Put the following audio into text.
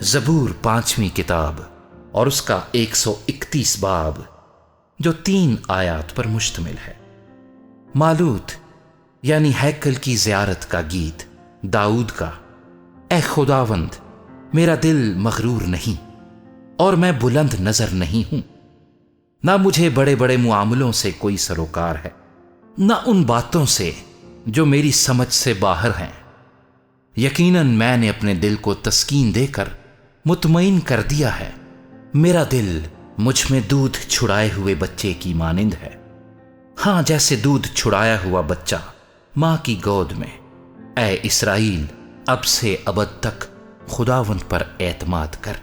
ज़बूर 5वीं किताब और उसका 131 बाब, जो 3 आयात पर मुश्तमिल है। मालूत यानी हैकल की ज़ियारत का गीत दाऊद का। ए खुदावंद, मेरा दिल मगरूर नहीं और मैं बुलंद नजर नहीं हूं। ना मुझे बड़े बड़े मुआमलों से कोई सरोकार है, ना उन बातों से जो मेरी समझ से बाहर हैं। यकीनन मैंने अपने दिल को तस्कीन देकर मुतमईन कर दिया है। मेरा दिल मुझ में दूध छुड़ाए हुए बच्चे की मानिंद है। हां, जैसे दूध छुड़ाया हुआ बच्चा मां की गोद में। ए इस्राईल, अब से अबद तक खुदावंद पर एतमाद कर।